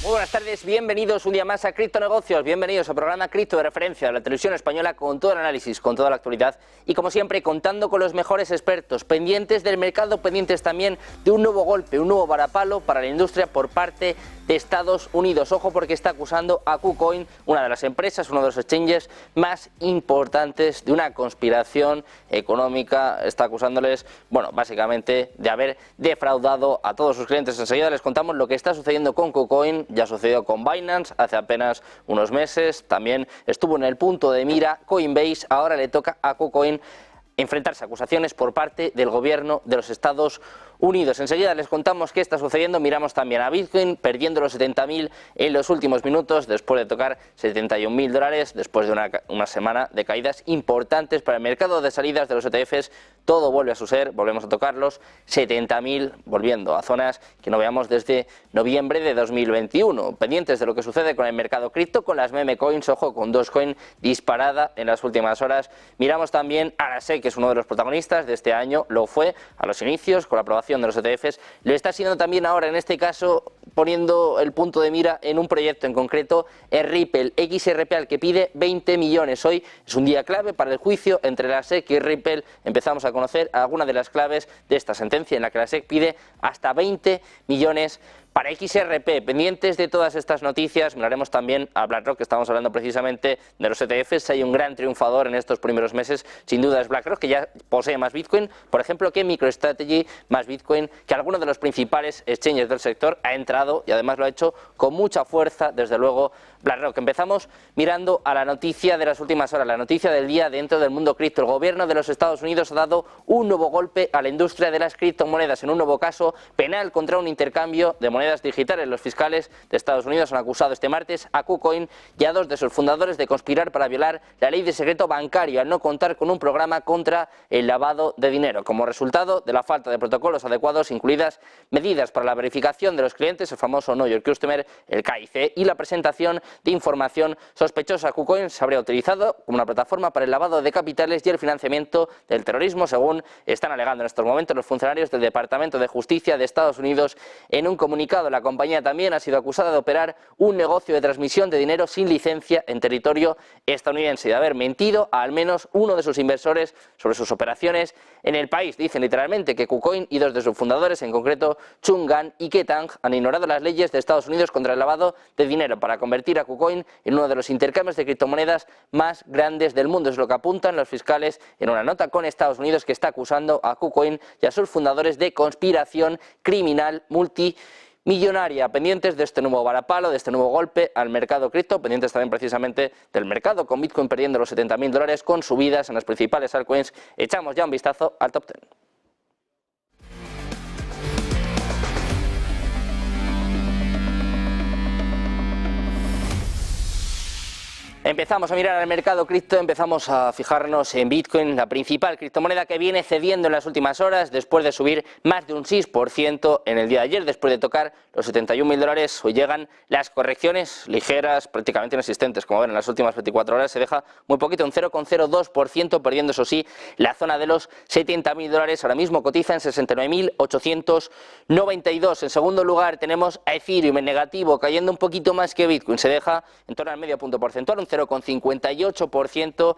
Muy buenas tardes, bienvenidos un día más a Criptonegocios, bienvenidos al programa Cripto de referencia de la televisión española con todo el análisis, con toda la actualidad y como siempre contando con los mejores expertos, pendientes del mercado, pendientes también de un nuevo golpe, un nuevo varapalo para la industria por parte de Estados Unidos. Ojo porque está acusando a KuCoin, una de las empresas, uno de los exchanges más importantes de una conspiración económica. Está acusándoles, bueno, básicamente de haber defraudado a todos sus clientes. Enseguida les contamos lo que está sucediendo con KuCoin. Ya sucedió con Binance hace apenas unos meses. También estuvo en el punto de mira Coinbase. Ahora le toca a KuCoin enfrentarse a acusaciones por parte del gobierno de los Estados Unidos. Enseguida les contamos qué está sucediendo. Miramos también a Bitcoin perdiendo los 70.000 en los últimos minutos después de tocar $71.000 después de una semana de caídas importantes para el mercado de salidas de los ETFs. Todo vuelve a su ser, volvemos a tocarlos 70.000, volviendo a zonas que no veamos desde noviembre de 2021. Pendientes de lo que sucede con el mercado cripto, con las meme coins, ojo, con Dogecoin disparada en las últimas horas. Miramos también a la SEC, que es uno de los protagonistas de este año, lo fue a los inicios con la aprobación de los ETFs, lo está siendo también ahora, en este caso poniendo el punto de mira en un proyecto en concreto, el Ripple XRP, al que pide 20 millones. Hoy es un día clave para el juicio entre la SEC y Ripple. Empezamos a conocer algunas de las claves de esta sentencia en la que la SEC pide hasta 20 millones para XRP. Pendientes de todas estas noticias, miraremos también a BlackRock, que estamos hablando precisamente de los ETFs. Hay un gran triunfador en estos primeros meses, sin duda es BlackRock, que ya posee más Bitcoin, por ejemplo, que MicroStrategy, más Bitcoin, que alguno de los principales exchanges del sector ha entrado y además lo ha hecho con mucha fuerza, desde luego, BlackRock. Empezamos mirando a la noticia de las últimas horas, la noticia del día dentro del mundo cripto. El gobierno de los Estados Unidos ha dado un nuevo golpe a la industria de las criptomonedas en un nuevo caso penal contra un intercambio de monedas digitales. Los fiscales de Estados Unidos han acusado este martes a KuCoin y a dos de sus fundadores de conspirar para violar la ley de secreto bancario al no contar con un programa contra el lavado de dinero. Como resultado de la falta de protocolos adecuados, incluidas medidas para la verificación de los clientes, el famoso Know Your Customer, el KYC, y la presentación de información sospechosa. KuCoin se habría utilizado como una plataforma para el lavado de capitales y el financiamiento del terrorismo, según están alegando en estos momentos los funcionarios del Departamento de Justicia de Estados Unidos en un comunicado. La compañía también ha sido acusada de operar un negocio de transmisión de dinero sin licencia en territorio estadounidense y de haber mentido a al menos uno de sus inversores sobre sus operaciones en el país. Dicen literalmente que KuCoin y dos de sus fundadores, en concreto Chung Gan y Ke Tang, han ignorado las leyes de Estados Unidos contra el lavado de dinero para convertir a KuCoin en uno de los intercambios de criptomonedas más grandes del mundo. Es lo que apuntan los fiscales en una nota con Estados Unidos, que está acusando a KuCoin y a sus fundadores de conspiración criminal multimillonaria. Pendientes de este nuevo varapalo, de este nuevo golpe al mercado cripto, pendientes también precisamente del mercado, con Bitcoin perdiendo los $70.000 con subidas en las principales altcoins. Echamos ya un vistazo al top 10. Empezamos a mirar al mercado cripto, empezamos a fijarnos en Bitcoin, la principal criptomoneda que viene cediendo en las últimas horas después de subir más de un 6% en el día de ayer, después de tocar los $71.000. Hoy llegan las correcciones ligeras, prácticamente inexistentes, como ven en las últimas 24 horas, se deja muy poquito, un 0,02%, perdiendo eso sí la zona de los $70.000. Ahora mismo cotiza en 69.892. En segundo lugar tenemos a Ethereum en negativo, cayendo un poquito más que Bitcoin, se deja en torno al medio punto porcentual, un 0,58%,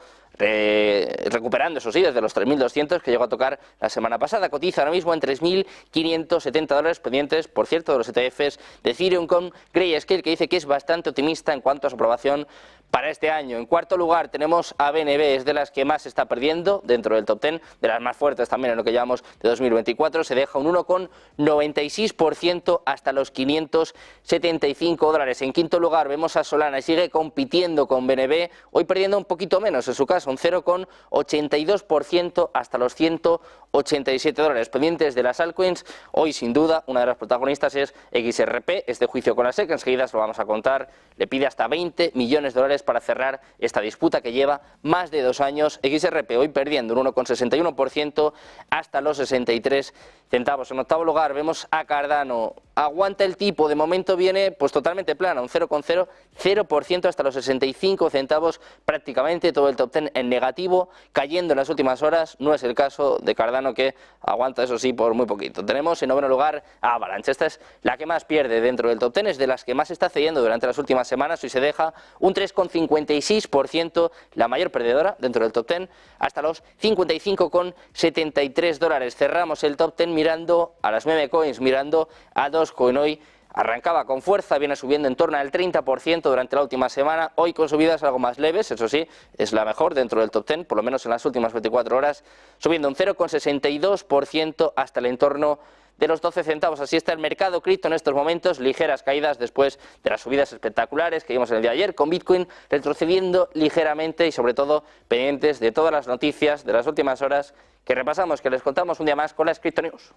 recuperando eso sí desde los 3.200 que llegó a tocar la semana pasada. Cotiza ahora mismo en $3.570, pendientes por cierto de los ETFs de Ethereum, con Grayscale, que dice que es bastante optimista en cuanto a su aprobación para este año. En cuarto lugar tenemos a BNB, es de las que más se está perdiendo dentro del top 10, de las más fuertes también en lo que llevamos de 2024, se deja un 1,96% hasta los $575. En quinto lugar vemos a Solana, sigue compitiendo con BNB, hoy perdiendo un poquito menos en su caso, un 0,82% hasta los $187. Pendientes de las altcoins, hoy sin duda una de las protagonistas es XRP, este juicio con la SEC, enseguida se lo vamos a contar, le pide hasta $20 millones para cerrar esta disputa que lleva más de 2 años. XRP hoy perdiendo un 1,61% hasta los 63 centavos. En octavo lugar vemos a Cardano, aguanta el tipo, de momento viene pues totalmente plana, un 0,00% hasta los 65 centavos, prácticamente todo el top 10 en negativo, cayendo en las últimas horas. No es el caso de Cardano, Cardano, que aguanta, eso sí, por muy poquito. Tenemos en noveno lugar a Avalanche. Esta es la que más pierde dentro del top 10, es de las que más está cediendo durante las últimas semanas y se deja un 3,56%, la mayor perdedora dentro del top 10, hasta los $55,73. Cerramos el top 10 mirando a las meme coins, mirando a Dogecoin. Hoy arrancaba con fuerza, viene subiendo en torno al 30% durante la última semana, hoy con subidas algo más leves, eso sí, es la mejor dentro del top 10, por lo menos en las últimas 24 horas, subiendo un 0,62% hasta el entorno de los 12 centavos. Así está el mercado cripto en estos momentos, ligeras caídas después de las subidas espectaculares que vimos el día de ayer, con Bitcoin retrocediendo ligeramente y sobre todo pendientes de todas las noticias de las últimas horas que repasamos, que les contamos un día más con las Crypto News.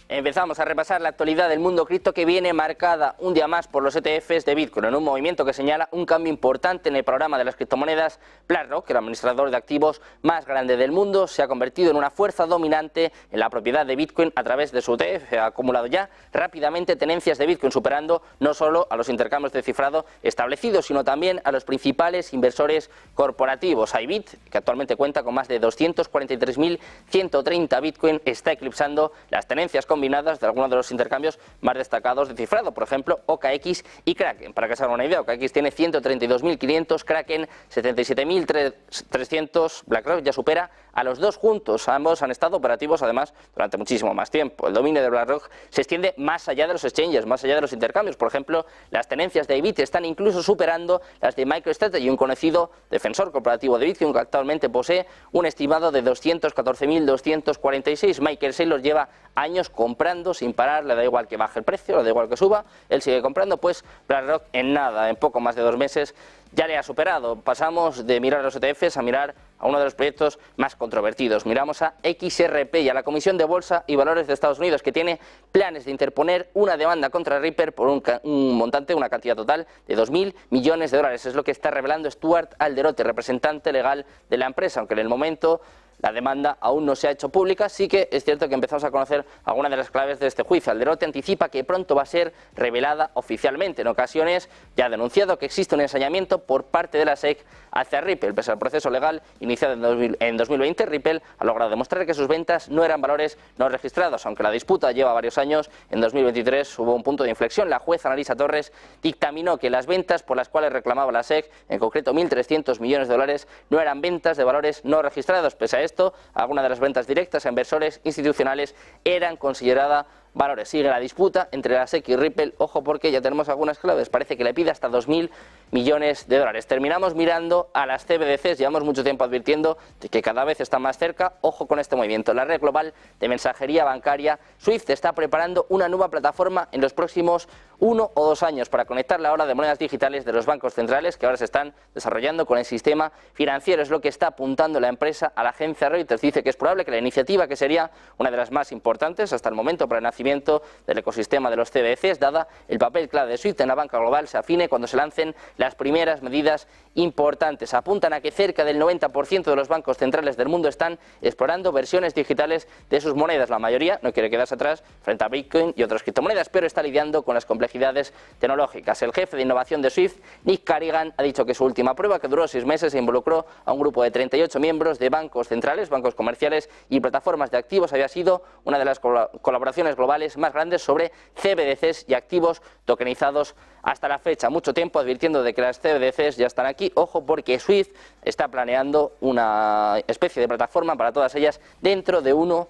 Empezamos a repasar la actualidad del mundo cripto, que viene marcada un día más por los ETFs de Bitcoin, en un movimiento que señala un cambio importante en el panorama de las criptomonedas. BlackRock, el administrador de activos más grande del mundo, se ha convertido en una fuerza dominante en la propiedad de Bitcoin a través de su ETF. Ha acumulado ya rápidamente tenencias de Bitcoin, superando no solo a los intercambios de cifrado establecidos, sino también a los principales inversores corporativos. Ibit, que actualmente cuenta con más de 243.130 Bitcoin, está eclipsando las tenencias combinadas de algunos de los intercambios más destacados de cifrado, por ejemplo OKX y Kraken. Para que se hagan una idea, OKX tiene 132.500, Kraken 77.300, BlackRock ya supera a los dos juntos. Ambos han estado operativos además durante muchísimo más tiempo. El dominio de BlackRock se extiende más allá de los exchanges, más allá de los intercambios. Por ejemplo, las tenencias de Ibit están incluso superando las de MicroStrategy, un conocido defensor corporativo de Bitcoin que actualmente posee un estimado de 214.246. Michael Saylor lleva años comprando sin parar, le da igual que baje el precio, le da igual que suba, él sigue comprando. Pues BlackRock en nada, en poco más de 2 meses, ya le ha superado. Pasamos de mirar a los ETFs a mirar a uno de los proyectos más controvertidos. Miramos a XRP y a la Comisión de Bolsa y Valores de Estados Unidos, que tiene planes de interponer una demanda contra Ripple por un montante, una cantidad total de 2.000 millones de dólares. Es lo que está revelando Stuart Alderoty, representante legal de la empresa, aunque en el momento la demanda aún no se ha hecho pública. Sí que es cierto que empezamos a conocer algunas de las claves de este juicio. Alderoty anticipa que pronto va a ser revelada oficialmente. En ocasiones ya ha denunciado que existe un ensañamiento por parte de la SEC hacia Ripple. Pese al proceso legal iniciado en 2020, Ripple ha logrado demostrar que sus ventas no eran valores no registrados. Aunque la disputa lleva varios años, en 2023 hubo un punto de inflexión. La jueza Analisa Torres dictaminó que las ventas por las cuales reclamaba la SEC, en concreto 1.300 millones de dólares, no eran ventas de valores no registrados. Pese a esto, algunas de las ventas directas a inversores institucionales eran consideradas valores. Sigue la disputa entre la SEC y Ripple. Ojo, porque ya tenemos algunas claves. Parece que le pide hasta 2.000 millones de dólares. Terminamos mirando a las CBDCs. Llevamos mucho tiempo advirtiendo de que cada vez están más cerca. Ojo con este movimiento. La red global de mensajería bancaria SWIFT está preparando una nueva plataforma en los próximos 1 o 2 años para conectar la ola de monedas digitales de los bancos centrales que ahora se están desarrollando con el sistema financiero. Es lo que está apuntando la empresa a la agencia Reuters. Dice que es probable que la iniciativa, que sería una de las más importantes hasta el momento para el nacimiento del ecosistema de los CBDCs, dada el papel clave de SWIFT en la banca global, se afine cuando se lancen las primeras medidas importantes. Apuntan a que cerca del 90% de los bancos centrales del mundo están explorando versiones digitales de sus monedas. La mayoría no quiere quedarse atrás frente a Bitcoin y otras criptomonedas, pero está lidiando con las complejidades tecnológicas. El jefe de innovación de SWIFT, Nick Carrigan, ha dicho que su última prueba, que duró 6 meses, e involucró a un grupo de 38 miembros de bancos centrales, bancos comerciales y plataformas de activos, había sido una de las colaboraciones globales más grandes sobre CBDCs y activos tokenizados hasta la fecha. Mucho tiempo advirtiendo de que las CBDCs ya están aquí. Ojo, porque SWIFT está planeando una especie de plataforma para todas ellas dentro de 1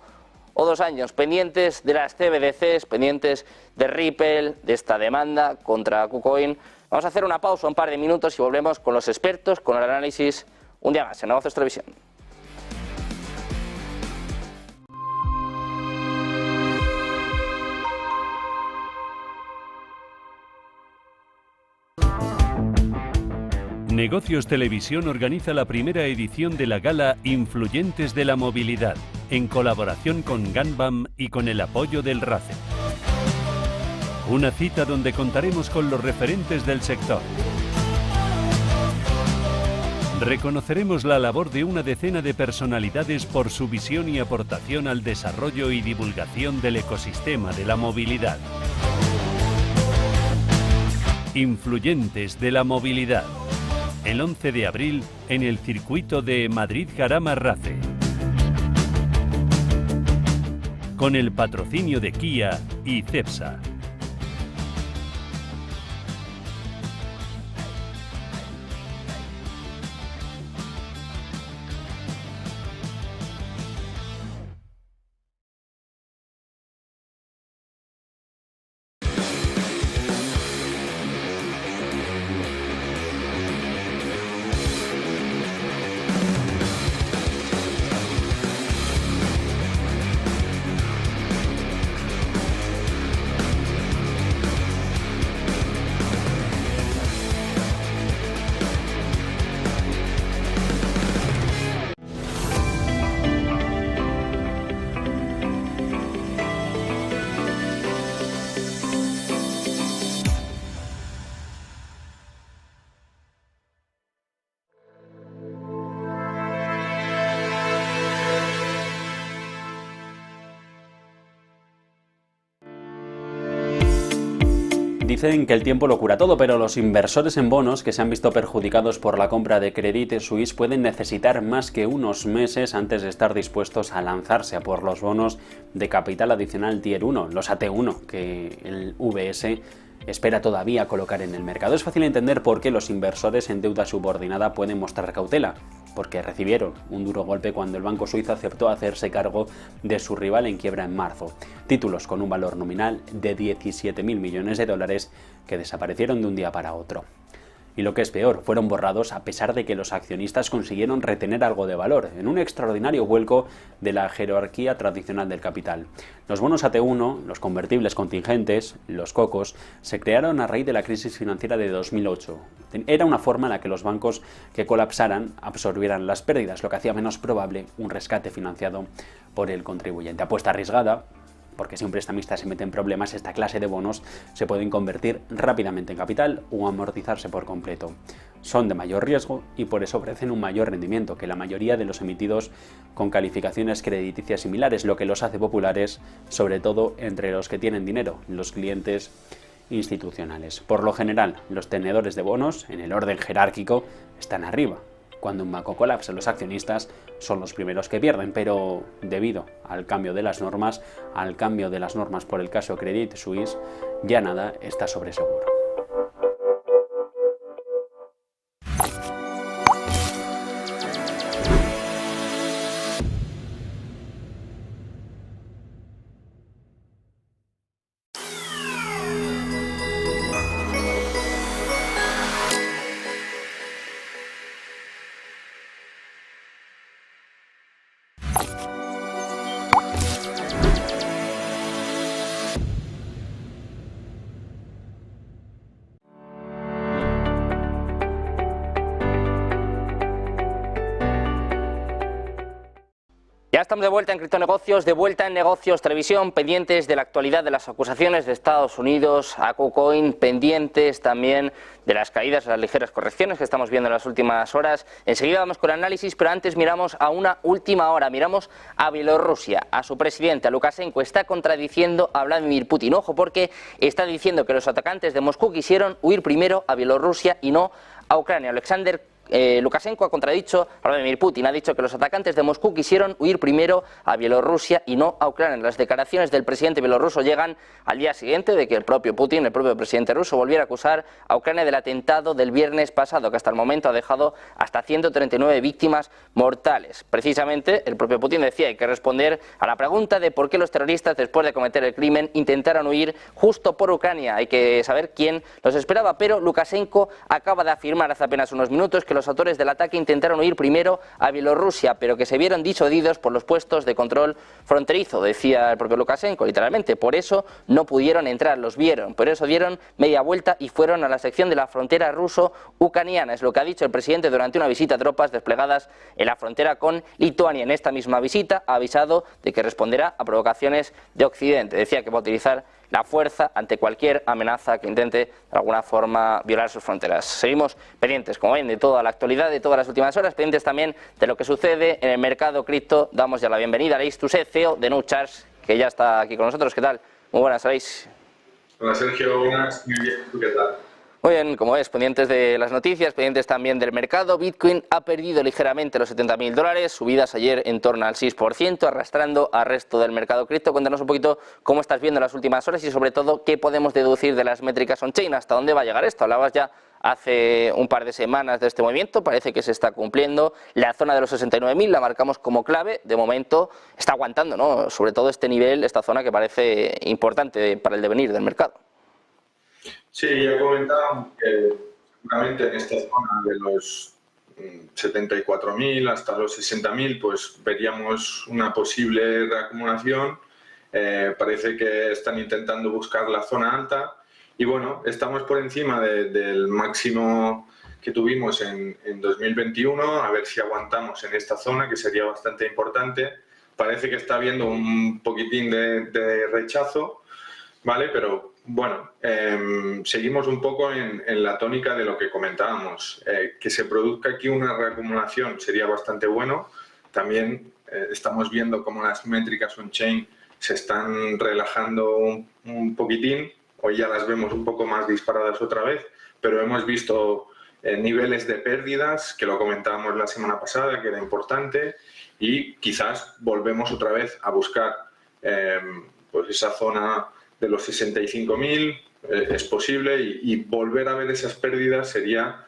o 2 años. Pendientes de las CBDCs, pendientes de Ripple, de esta demanda contra KuCoin. Vamos a hacer una pausa, un par de minutos, y volvemos con los expertos, con el análisis un día más en Negocios Televisión. Negocios Televisión organiza la primera edición de la gala Influyentes de la Movilidad, en colaboración con Ganbam y con el apoyo del RACE. Una cita donde contaremos con los referentes del sector. Reconoceremos la labor de una decena de personalidades por su visión y aportación al desarrollo y divulgación del ecosistema de la movilidad. Influyentes de la movilidad. El 11 de abril en el circuito de Madrid-Jarama-Race. Con el patrocinio de Kia y Cepsa. Dicen que el tiempo lo cura todo, pero los inversores en bonos que se han visto perjudicados por la compra de Credit Suisse pueden necesitar más que unos meses antes de estar dispuestos a lanzarse a por los bonos de capital adicional Tier 1, los AT1, que el VS espera todavía colocar en el mercado. Es fácil entender por qué los inversores en deuda subordinada pueden mostrar cautela, porque recibieron un duro golpe cuando el banco suizo aceptó hacerse cargo de su rival en quiebra en marzo. Títulos con un valor nominal de 17.000 millones de dólares que desaparecieron de un día para otro. Y lo que es peor, fueron borrados a pesar de que los accionistas consiguieron retener algo de valor, en un extraordinario vuelco de la jerarquía tradicional del capital. Los bonos AT1, los convertibles contingentes, los cocos, se crearon a raíz de la crisis financiera de 2008. Era una forma en la que los bancos que colapsaran absorbieran las pérdidas, lo que hacía menos probable un rescate financiado por el contribuyente. Apuesta arriesgada, porque si un prestamista se mete en problemas, esta clase de bonos se pueden convertir rápidamente en capital o amortizarse por completo. Son de mayor riesgo y por eso ofrecen un mayor rendimiento que la mayoría de los emitidos con calificaciones crediticias similares, lo que los hace populares, sobre todo entre los que tienen dinero, los clientes institucionales. Por lo general, los tenedores de bonos, en el orden jerárquico, están arriba. Cuando un banco colapsa, los accionistas son los primeros que pierden, pero debido al cambio de las normas, por el caso Credit Suisse, ya nada está sobre seguro. Ya estamos de vuelta en Criptonegocios, de vuelta en Negocios Televisión, pendientes de la actualidad de las acusaciones de Estados Unidos a KuCoin, pendientes también de las caídas, las ligeras correcciones que estamos viendo en las últimas horas. Enseguida vamos con el análisis, pero antes miramos a una última hora, miramos a Bielorrusia, a su presidente, a Lukashenko. Está contradiciendo a Vladimir Putin, ojo, porque está diciendo que los atacantes de Moscú quisieron huir primero a Bielorrusia y no a Ucrania. Lukashenko ha contradicho a Vladimir Putin, ha dicho que los atacantes de Moscú quisieron huir primero a Bielorrusia y no a Ucrania. Las declaraciones del presidente bielorruso llegan al día siguiente de que el propio Putin, el propio presidente ruso, volviera a acusar a Ucrania del atentado del viernes pasado, que hasta el momento ha dejado hasta 139 víctimas mortales. Precisamente, el propio Putin decía que hay que responder a la pregunta de por qué los terroristas, después de cometer el crimen, intentaron huir justo por Ucrania. Hay que saber quién los esperaba, pero Lukashenko acaba de afirmar hace apenas unos minutos que los autores del ataque intentaron huir primero a Bielorrusia, pero que se vieron disuadidos por los puestos de control fronterizo, decía el propio Lukashenko, literalmente. Por eso no pudieron entrar, los vieron, por eso dieron media vuelta y fueron a la sección de la frontera ruso-ucraniana. Es lo que ha dicho el presidente durante una visita a tropas desplegadas en la frontera con Lituania. En esta misma visita ha avisado de que responderá a provocaciones de Occidente. Decía que va a utilizar la fuerza ante cualquier amenaza que intente de alguna forma violar sus fronteras. Seguimos pendientes, como ven, de toda la actualidad, de todas las últimas horas, pendientes también de lo que sucede en el mercado cripto. Damos ya la bienvenida a Aleix Tuset, CEO de NoCharge, que ya está aquí con nosotros. ¿Qué tal? Muy buenas, Aleix. Hola, Sergio. Buenas. Muy bien. ¿Tú qué tal? Muy bien, como ves, pendientes de las noticias, pendientes también del mercado. Bitcoin ha perdido ligeramente los $70.000, subidas ayer en torno al 6%, arrastrando al resto del mercado cripto. Cuéntanos un poquito cómo estás viendo las últimas horas y sobre todo qué podemos deducir de las métricas on-chain, hasta dónde va a llegar esto. Hablabas ya hace un par de semanas de este movimiento, parece que se está cumpliendo. La zona de los 69.000 la marcamos como clave, de momento está aguantando, ¿no? Sobre todo este nivel, esta zona que parece importante para el devenir del mercado. Sí, ya comentábamos que seguramente en esta zona de los 74.000 hasta los 60.000 pues veríamos una posible reacumulación. Parece que están intentando buscar la zona alta y bueno, estamos por encima del máximo que tuvimos en 2021, a ver si aguantamos en esta zona, que sería bastante importante. Parece que está habiendo un poquitín de rechazo, ¿vale? Pero bueno, seguimos un poco en la tónica de lo que comentábamos. Que se produzca aquí una reacumulación sería bastante bueno. También estamos viendo cómo las métricas on-chain se están relajando un poquitín. Hoy ya las vemos un poco más disparadas otra vez, pero hemos visto niveles de pérdidas, que lo comentábamos la semana pasada, que era importante, y quizás volvemos otra vez a buscar pues esa zona de los 65.000, es posible, y volver a ver esas pérdidas sería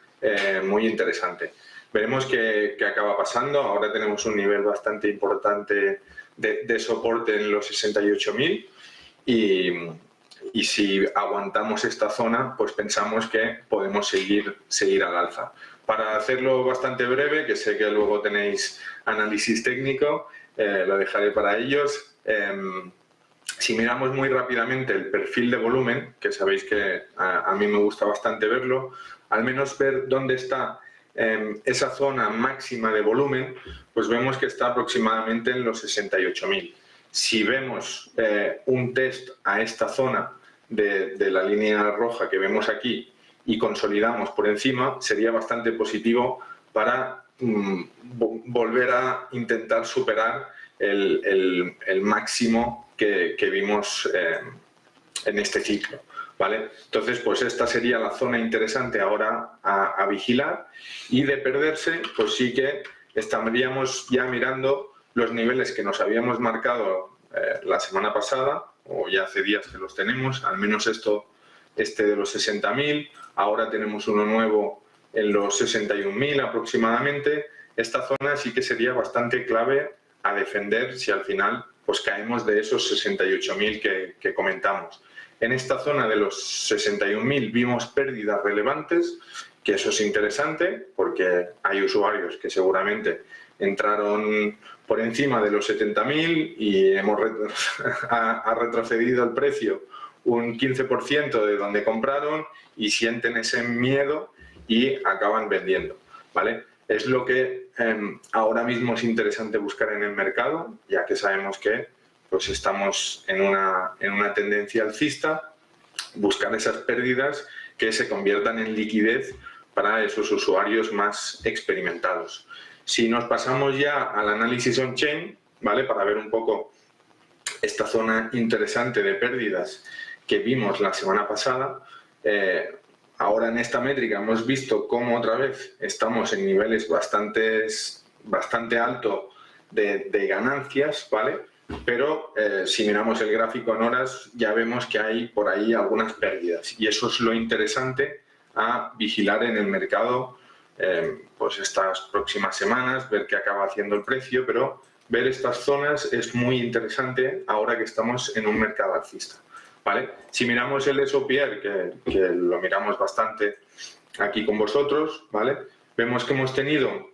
muy interesante. Veremos qué acaba pasando. Ahora tenemos un nivel bastante importante de soporte en los 68.000 y si aguantamos esta zona, pues pensamos que podemos seguir al alza. Para hacerlo bastante breve, que sé que luego tenéis análisis técnico, lo dejaré para ellos. Si miramos muy rápidamente el perfil de volumen, que sabéis que a mí me gusta bastante verlo, al menos ver dónde está esa zona máxima de volumen, pues vemos que está aproximadamente en los 68.000. Si vemos un test a esta zona de la línea roja que vemos aquí y consolidamos por encima, sería bastante positivo para volver a intentar superar el máximo que vimos en este ciclo, ¿vale? Entonces, pues esta sería la zona interesante ahora a vigilar, y de perderse, pues sí que estaríamos ya mirando los niveles que nos habíamos marcado la semana pasada, o ya hace días que los tenemos, al menos este de los 60.000, ahora tenemos uno nuevo en los 61.000 aproximadamente. Esta zona sí que sería bastante clave a defender si al final pues caemos de esos 68.000 que comentamos. En esta zona de los 61.000 vimos pérdidas relevantes, que eso es interesante porque hay usuarios que seguramente entraron por encima de los 70.000 y ha retrocedido el precio un 15% de donde compraron y sienten ese miedo y acaban vendiendo, ¿vale? Es lo que ahora mismo es interesante buscar en el mercado, ya que sabemos que pues estamos en una tendencia alcista, buscar esas pérdidas que se conviertan en liquidez para esos usuarios más experimentados. Si nos pasamos ya al análisis on-chain, ¿vale? Para ver un poco esta zona interesante de pérdidas que vimos la semana pasada, ahora en esta métrica hemos visto cómo otra vez estamos en niveles bastante altos de ganancias, ¿vale? Pero si miramos el gráfico en horas ya vemos que hay por ahí algunas pérdidas, y eso es lo interesante a vigilar en el mercado pues estas próximas semanas, ver qué acaba haciendo el precio, pero ver estas zonas es muy interesante ahora que estamos en un mercado alcista, ¿vale? Si miramos el SOPR, que lo miramos bastante aquí con vosotros, ¿vale? Vemos que hemos tenido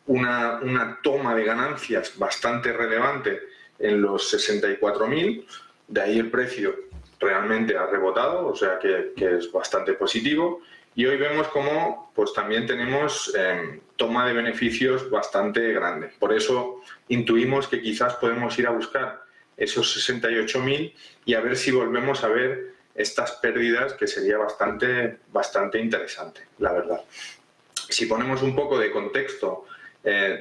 una toma de ganancias bastante relevante en los 64.000, de ahí el precio realmente ha rebotado, o sea que es bastante positivo, y hoy vemos como pues también tenemos toma de beneficios bastante grande. Por eso intuimos que quizás podemos ir a buscar esos 68.000 y a ver si volvemos a ver estas pérdidas, que sería bastante interesante, la verdad. Si ponemos un poco de contexto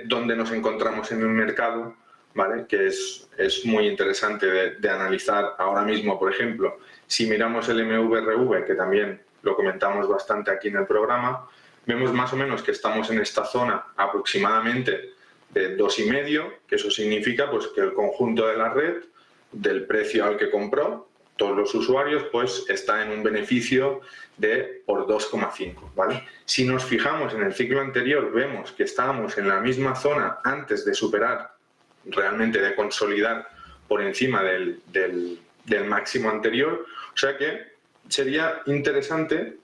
dónde nos encontramos en el mercado, ¿vale? Que es muy interesante de analizar ahora mismo. Por ejemplo, si miramos el MVRV, que también lo comentamos bastante aquí en el programa, vemos más o menos que estamos en esta zona aproximadamente de 2,5, que eso significa pues que el conjunto de la red, del precio al que compró, todos los usuarios, pues está en un beneficio de por 2,5, ¿vale? Si nos fijamos en el ciclo anterior, vemos que estábamos en la misma zona antes de superar, realmente de consolidar por encima del máximo anterior, o sea que sería interesante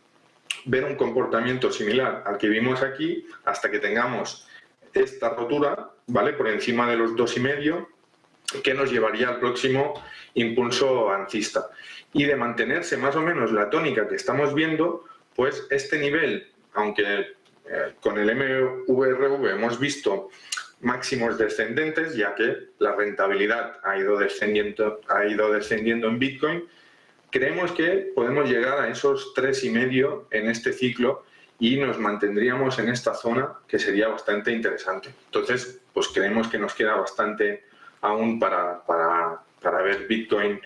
ver un comportamiento similar al que vimos aquí hasta que tengamos esta rotura, ¿vale?, por encima de los 2,5, que nos llevaría al próximo impulso alcista. Y de mantenerse más o menos la tónica que estamos viendo, pues este nivel, aunque con el MVRV hemos visto máximos descendentes, ya que la rentabilidad ha ido descendiendo en Bitcoin, creemos que podemos llegar a esos 3,5 en este ciclo y nos mantendríamos en esta zona, que sería bastante interesante. Entonces, pues creemos que nos queda bastante aún para ver Bitcoin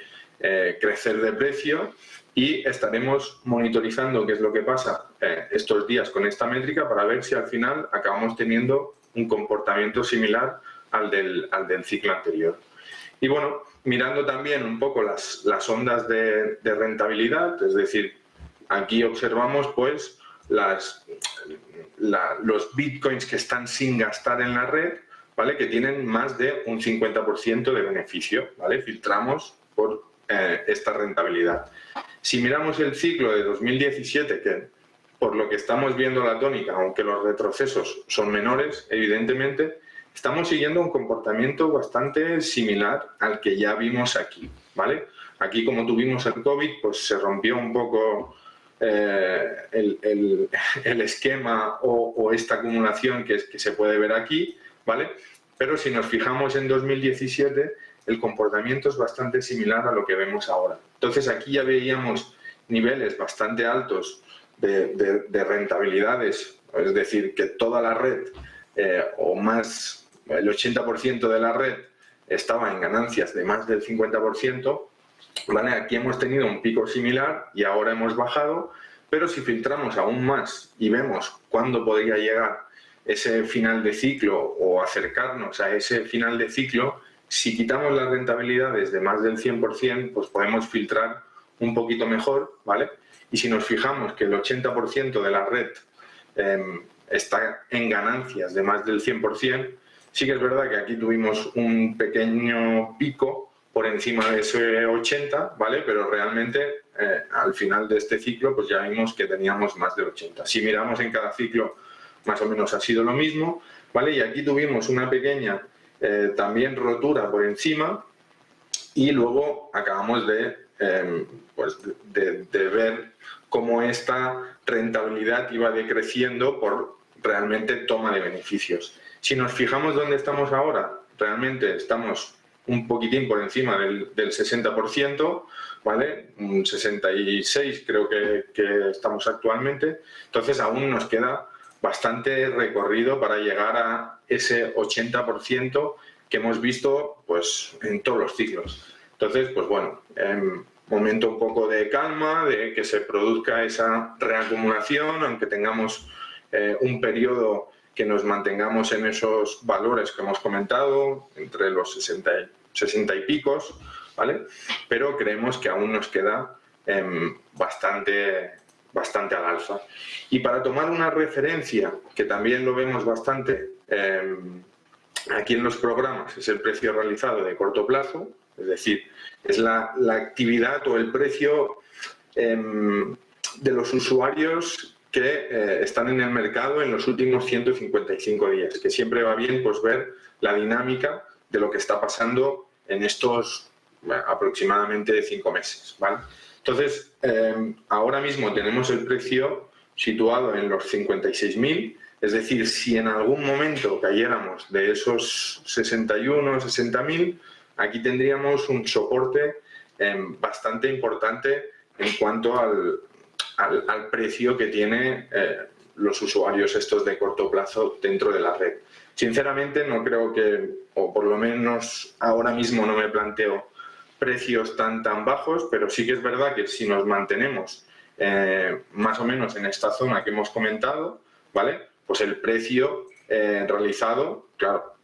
crecer de precio, y estaremos monitorizando qué es lo que pasa estos días con esta métrica para ver si al final acabamos teniendo un comportamiento similar al del ciclo anterior. Y bueno, mirando también un poco las ondas de rentabilidad, es decir, aquí observamos pues los bitcoins que están sin gastar en la red, ¿vale?, que tienen más de un 50% de beneficio, ¿vale? Filtramos por esta rentabilidad. Si miramos el ciclo de 2017, que por lo que estamos viendo la tónica, aunque los retrocesos son menores, evidentemente, estamos siguiendo un comportamiento bastante similar al que ya vimos aquí, ¿vale? Aquí, como tuvimos el COVID, pues se rompió un poco el esquema o esta acumulación que se puede ver aquí, ¿vale? Pero si nos fijamos en 2017, el comportamiento es bastante similar a lo que vemos ahora. Entonces aquí ya veíamos niveles bastante altos de rentabilidades, es decir, que toda la red o más, el 80% de la red estaba en ganancias de más del 50%, ¿vale? Aquí hemos tenido un pico similar y ahora hemos bajado, pero si filtramos aún más y vemos cuándo podría llegar ese final de ciclo o acercarnos a ese final de ciclo, si quitamos las rentabilidades de más del 100%, pues podemos filtrar un poquito mejor, ¿vale? Y si nos fijamos que el 80% de la red está en ganancias de más del 100%, sí que es verdad que aquí tuvimos un pequeño pico por encima de ese 80, ¿vale? Pero realmente al final de este ciclo pues ya vimos que teníamos más del 80. Si miramos en cada ciclo, más o menos ha sido lo mismo, ¿vale? Y aquí tuvimos una pequeña también rotura por encima y luego acabamos de ver cómo esta rentabilidad iba decreciendo por realmente toma de beneficios. Si nos fijamos dónde estamos ahora, realmente estamos un poquitín por encima del 60%, ¿vale? Un 66 creo que estamos actualmente, entonces aún nos queda bastante recorrido para llegar a ese 80% que hemos visto pues en todos los ciclos. Entonces, pues bueno, momento un poco de calma, de que se produzca esa reacumulación, aunque tengamos un periodo que nos mantengamos en esos valores que hemos comentado, entre los 60 y picos, ¿vale? Pero creemos que aún nos queda bastante al alza. Y para tomar una referencia, que también lo vemos bastante aquí en los programas, es el precio realizado de corto plazo, es decir, es la actividad o el precio de los usuarios que están en el mercado en los últimos 155 días, que siempre va bien pues ver la dinámica de lo que está pasando en estos aproximadamente 5 meses, ¿vale? Entonces, ahora mismo tenemos el precio situado en los 56.000, es decir, si en algún momento cayéramos de esos 61, 60.000, aquí tendríamos un soporte bastante importante en cuanto al precio que tienen los usuarios estos de corto plazo dentro de la red. Sinceramente no creo que, o por lo menos ahora mismo no me planteo precios tan bajos, pero sí que es verdad que si nos mantenemos más o menos en esta zona que hemos comentado, ¿vale? Pues el precio realizado, claro,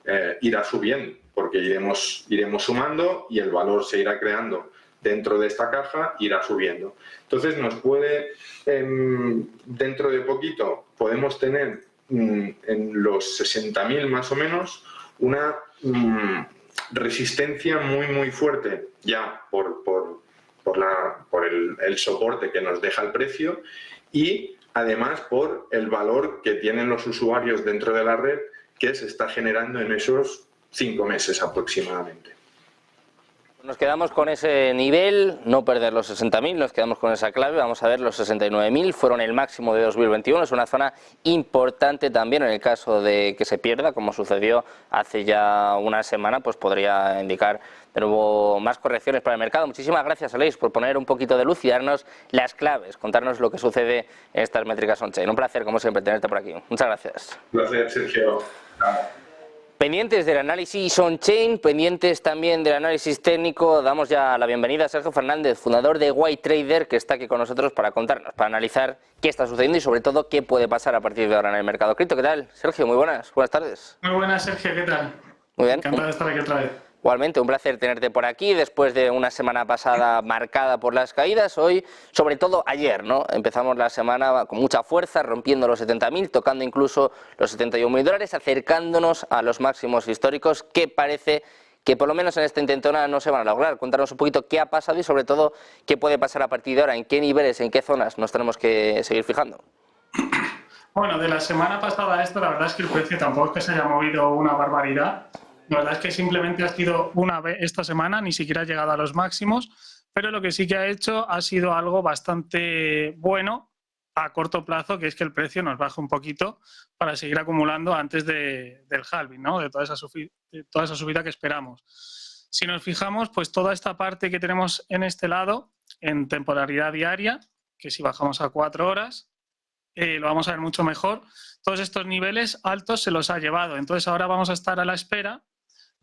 irá subiendo, porque iremos sumando y el valor se irá creando dentro de esta caja, irá subiendo. Entonces nos puede, dentro de poquito, podemos tener en los 60.000 más o menos una resistencia muy fuerte ya por el soporte que nos deja el precio y además por el valor que tienen los usuarios dentro de la red que se está generando en esos 5 meses aproximadamente. Nos quedamos con ese nivel, no perder los 60.000, nos quedamos con esa clave, vamos a ver los 69.000, fueron el máximo de 2021, es una zona importante también en el caso de que se pierda, como sucedió hace ya una semana, pues podría indicar de nuevo más correcciones para el mercado. Muchísimas gracias, Aleix, por poner un poquito de luz y darnos las claves, contarnos lo que sucede en estas métricas on-chain. Un placer, como siempre, tenerte por aquí. Muchas gracias. Un placer, Sergio. Pendientes del análisis on-chain, pendientes también del análisis técnico, damos ya la bienvenida a Sergio Fernández, fundador de White Trader, que está aquí con nosotros para contarnos, para analizar qué está sucediendo y sobre todo qué puede pasar a partir de ahora en el mercado cripto. ¿Qué tal, Sergio? Muy buenas tardes. Muy buenas, Sergio, ¿qué tal? Muy bien. Encantado de estar aquí otra vez. Igualmente, un placer tenerte por aquí después de una semana pasada marcada por las caídas. Hoy, sobre todo ayer, ¿no? Empezamos la semana con mucha fuerza, rompiendo los 70.000, tocando incluso los $71.000, acercándonos a los máximos históricos que parece que por lo menos en esta intentona no se van a lograr. Cuéntanos un poquito qué ha pasado y sobre todo qué puede pasar a partir de ahora, en qué niveles, en qué zonas nos tenemos que seguir fijando. Bueno, de la semana pasada a esta, la verdad es que el precio tampoco es que se haya movido una barbaridad. La verdad es que simplemente ha sido una vez esta semana, ni siquiera ha llegado a los máximos, pero lo que sí que ha hecho ha sido algo bastante bueno a corto plazo, que es que el precio nos baje un poquito para seguir acumulando antes del halving, ¿no? De toda esa subida que esperamos. Si nos fijamos, pues toda esta parte que tenemos en este lado, en temporalidad diaria, que si bajamos a 4 horas, lo vamos a ver mucho mejor. Todos estos niveles altos se los ha llevado. Entonces ahora vamos a estar a la espera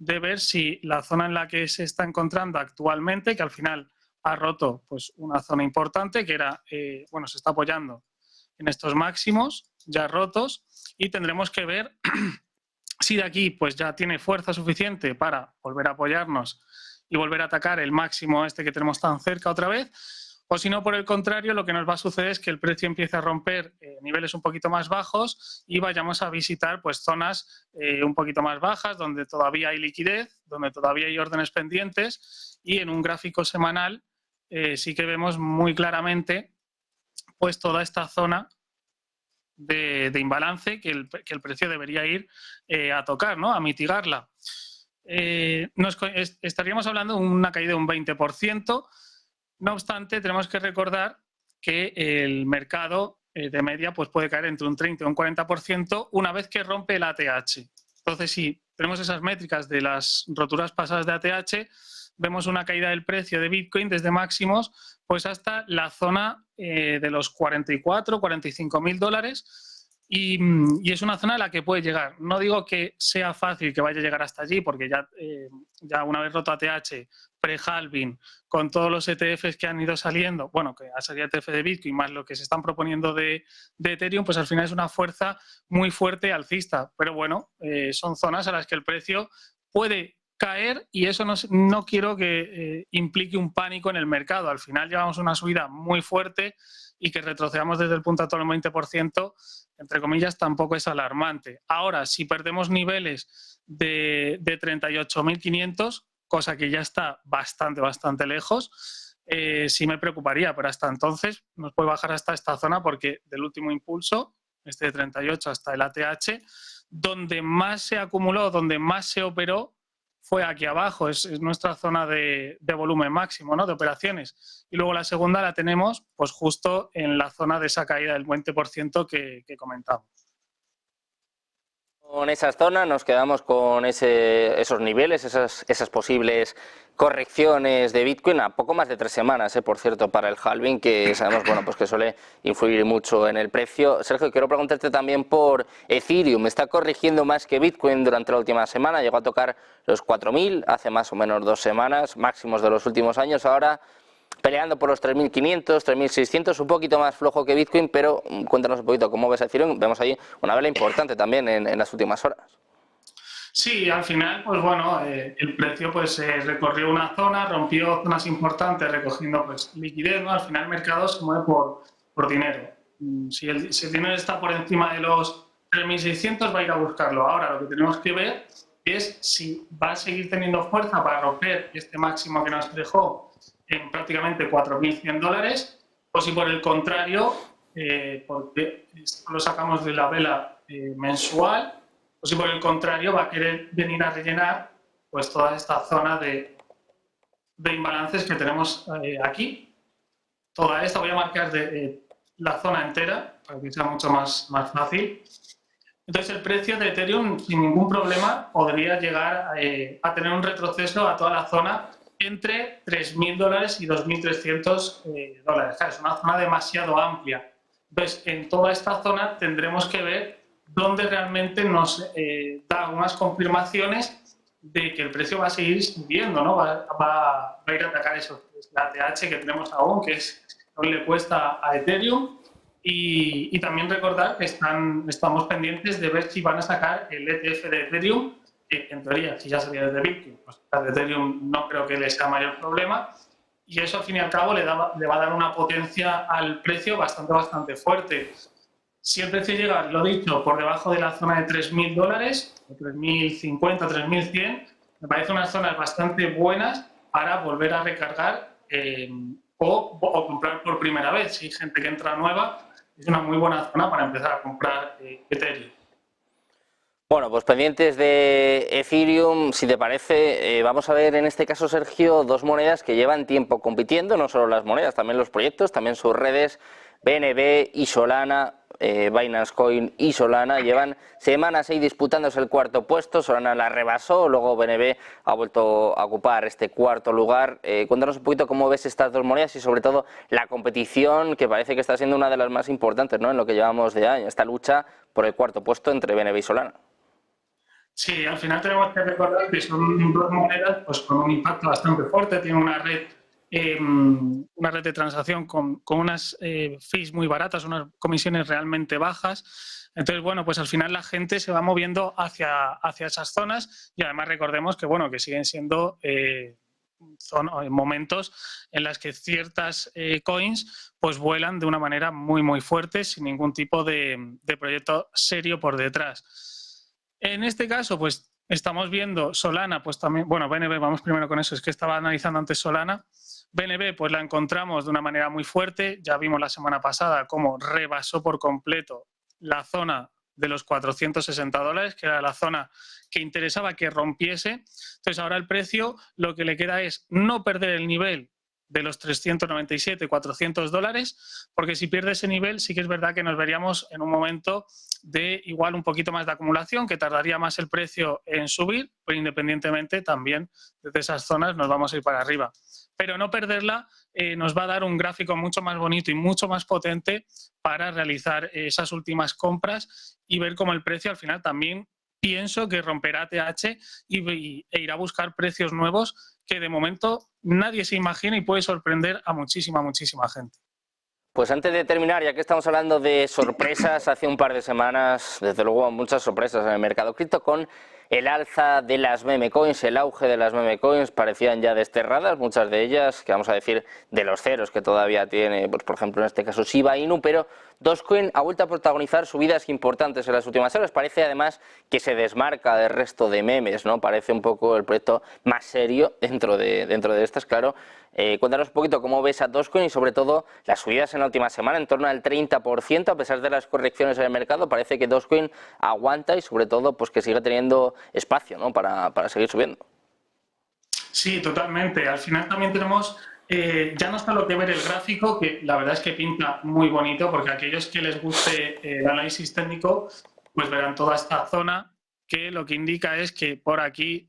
de ver si la zona en la que se está encontrando actualmente, que al final ha roto pues una zona importante, que era, bueno, se está apoyando en estos máximos ya rotos, y tendremos que ver si de aquí pues ya tiene fuerza suficiente para volver a apoyarnos y volver a atacar el máximo este que tenemos tan cerca otra vez, o si no, por el contrario, lo que nos va a suceder es que el precio empiece a romper niveles un poquito más bajos y vayamos a visitar pues zonas un poquito más bajas, donde todavía hay liquidez, donde todavía hay órdenes pendientes, y en un gráfico semanal sí que vemos muy claramente pues toda esta zona de imbalance que el precio debería ir a tocar, ¿no? A mitigarla. Estaríamos hablando de una caída de un 20%. No obstante, tenemos que recordar que el mercado de media pues puede caer entre un 30 y un 40% una vez que rompe el ATH. Entonces, si tenemos esas métricas de las roturas pasadas de ATH, vemos una caída del precio de Bitcoin desde máximos pues hasta la zona de los 44, 45.000 dólares. Y es una zona a la que puede llegar. No digo que sea fácil que vaya a llegar hasta allí, porque ya una vez roto ATH, pre-halving, con todos los ETFs que han ido saliendo, bueno, que ha salido ETF de Bitcoin más lo que se están proponiendo de Ethereum, pues al final es una fuerza muy fuerte alcista. Pero bueno, son zonas a las que el precio puede caer y eso no quiero que implique un pánico en el mercado. Al final llevamos una subida muy fuerte y que retrocedamos desde el punto actual un 20%, entre comillas, tampoco es alarmante. Ahora, si perdemos niveles de 38.500, cosa que ya está bastante lejos, sí me preocuparía, pero hasta entonces nos puede bajar hasta esta zona porque del último impulso, este de 38 hasta el ATH, donde más se acumuló, donde más se operó, fue aquí abajo, es nuestra zona de volumen máximo, ¿no? De operaciones. Y luego la segunda la tenemos pues justo en la zona de esa caída del 20% que comentamos. Con esas zonas nos quedamos con esos niveles, esas posibles correcciones de Bitcoin a poco más de 3 semanas, por cierto, para el halving, que sabemos bueno, pues que suele influir mucho en el precio. Sergio, quiero preguntarte también por Ethereum. Está corrigiendo más que Bitcoin durante la última semana, llegó a tocar los 4.000 hace más o menos 2 semanas, máximos de los últimos años. Ahora peleando por los 3.500, 3.600, un poquito más flojo que Bitcoin, pero cuéntanos un poquito cómo ves a Ethereum. Vemos ahí una vela importante también en las últimas horas. Sí, al final, pues bueno, el precio pues recorrió una zona, rompió zonas importantes recogiendo pues liquidez, ¿no? Al final el mercado se mueve por dinero. Si el dinero está por encima de los 3.600 va a ir a buscarlo. Ahora lo que tenemos que ver es si va a seguir teniendo fuerza para romper este máximo que nos dejó en prácticamente $4.100 o si por el contrario, porque esto lo sacamos de la vela mensual, o si por el contrario va a querer venir a rellenar pues toda esta zona de imbalances que tenemos aquí. Toda esta voy a marcar la zona entera para que sea mucho más fácil. Entonces el precio de Ethereum sin ningún problema podría llegar a tener un retroceso a toda la zona entre $3.000 y $2.300. Claro, es una zona demasiado amplia. Entonces en toda esta zona tendremos que ver donde realmente nos da unas confirmaciones de que el precio va a seguir subiendo, ¿no? Va a ir a atacar eso, la TH que tenemos aún, que aún le cuesta a Ethereum, y también recordar que estamos pendientes de ver si van a sacar el ETF de Ethereum, que en teoría, si ya salía desde Bitcoin, pues el de Ethereum no creo que le sea mayor problema, y eso al fin y al cabo le va a dar una potencia al precio bastante fuerte. Si el precio llega, lo dicho, por debajo de la zona de $3.000, $3.050, $3.100, me parece unas zonas bastante buenas para volver a recargar o comprar por primera vez. Si hay gente que entra nueva, es una muy buena zona para empezar a comprar Ethereum. Bueno, pues pendientes de Ethereum, si te parece, vamos a ver en este caso, Sergio, dos monedas que llevan tiempo compitiendo, no solo las monedas, también los proyectos, también sus redes, BNB y Solana. Binance Coin y Solana llevan semanas ahí disputándose el cuarto puesto. Solana la rebasó, luego BNB ha vuelto a ocupar este cuarto lugar. Cuéntanos un poquito cómo ves estas dos monedas y sobre todo la competición, que parece que está siendo una de las más importantes, ¿no?, en lo que llevamos de año, esta lucha por el cuarto puesto entre BNB y Solana. Sí, al final tenemos que recordar que son dos monedas pues, con un impacto bastante fuerte, tienen una red de transacción con unas fees muy baratas, unas comisiones realmente bajas. Entonces, bueno, pues al final la gente se va moviendo hacia esas zonas y además recordemos que, bueno, que siguen siendo momentos en los que ciertas coins pues vuelan de una manera muy fuerte sin ningún tipo de proyecto serio por detrás. En este caso, pues estamos viendo Solana, pues también, bueno, BNB, vamos primero con eso, es que estaba analizando antes Solana. BNB pues la encontramos de una manera muy fuerte, ya vimos la semana pasada cómo rebasó por completo la zona de los $460, que era la zona que interesaba que rompiese. Entonces ahora el precio lo que le queda es no perder el nivel de los $397, $400, porque si pierde ese nivel sí que es verdad que nos veríamos en un momento de igual un poquito más de acumulación, que tardaría más el precio en subir, pero independientemente también desde esas zonas nos vamos a ir para arriba. Pero no perderla nos va a dar un gráfico mucho más bonito y mucho más potente para realizar esas últimas compras y ver cómo el precio al final también pienso que romperá TH e irá a buscar precios nuevos que de momento nadie se imagina y puede sorprender a muchísima gente. Pues antes de terminar, ya que estamos hablando de sorpresas, hace un par de semanas, desde luego, muchas sorpresas en el mercado cripto con el alza de las meme coins, el auge de las meme coins, parecían ya desterradas, muchas de ellas, que vamos a decir de los ceros que todavía tiene, pues por ejemplo en este caso Shiba Inu, pero Dogecoin ha vuelto a protagonizar subidas importantes en las últimas horas. Parece además que se desmarca del resto de memes, ¿no? Parece un poco el proyecto más serio dentro de estas, claro. Cuéntanos un poquito cómo ves a Dogecoin y sobre todo las subidas en la última semana, en torno al 30%, a pesar de las correcciones en el mercado, parece que Dogecoin aguanta y sobre todo pues que sigue teniendo espacio, ¿no?, para seguir subiendo. Sí, totalmente. Al final también tenemos, ya no está lo que ver el gráfico, que la verdad es que pinta muy bonito, porque a aquellos que les guste el análisis técnico, pues verán toda esta zona que lo que indica es que por aquí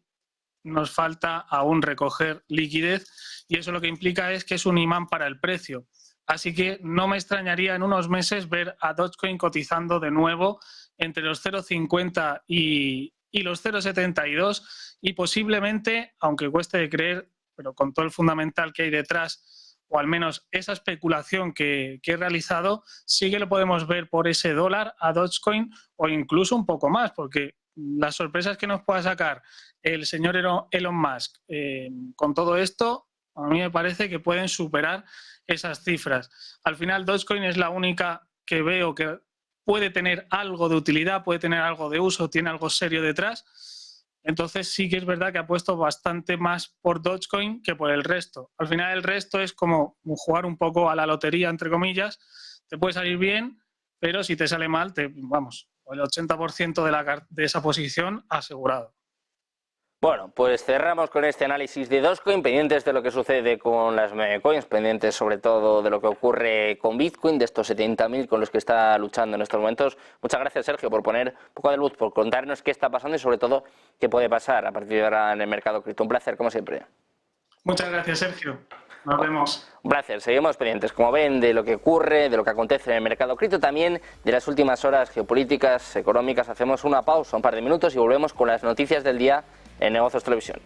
nos falta aún recoger liquidez y eso lo que implica es que es un imán para el precio. Así que no me extrañaría en unos meses ver a Dogecoin cotizando de nuevo entre los 0,50 y los 0,72 y posiblemente, aunque cueste de creer, pero con todo el fundamental que hay detrás, o al menos esa especulación que he realizado, sí que lo podemos ver por ese dólar a Dogecoin o incluso un poco más, porque las sorpresas que nos pueda sacar el señor Elon Musk con todo esto, a mí me parece que pueden superar esas cifras. Al final, Dogecoin es la única que veo que puede tener algo de utilidad, puede tener algo de uso, tiene algo serio detrás. Entonces sí que es verdad que apuesto bastante más por Dogecoin que por el resto. Al final el resto es como jugar un poco a la lotería, entre comillas. Te puede salir bien, pero si te sale mal, vamos, el 80% de esa posición asegurado. Bueno, pues cerramos con este análisis de Dogecoin, pendientes de lo que sucede con las memecoins, pendientes sobre todo de lo que ocurre con Bitcoin, de estos 70.000 con los que está luchando en estos momentos. Muchas gracias, Sergio, por poner un poco de luz, por contarnos qué está pasando y sobre todo qué puede pasar a partir de ahora en el mercado cripto. Un placer, como siempre. Muchas gracias, Sergio. Nos vemos. Un placer. Seguimos pendientes, como ven, de lo que ocurre, de lo que acontece en el mercado cripto, también de las últimas horas geopolíticas, económicas. Hacemos una pausa, un par de minutos y volvemos con las noticias del día en Negocios Televisión.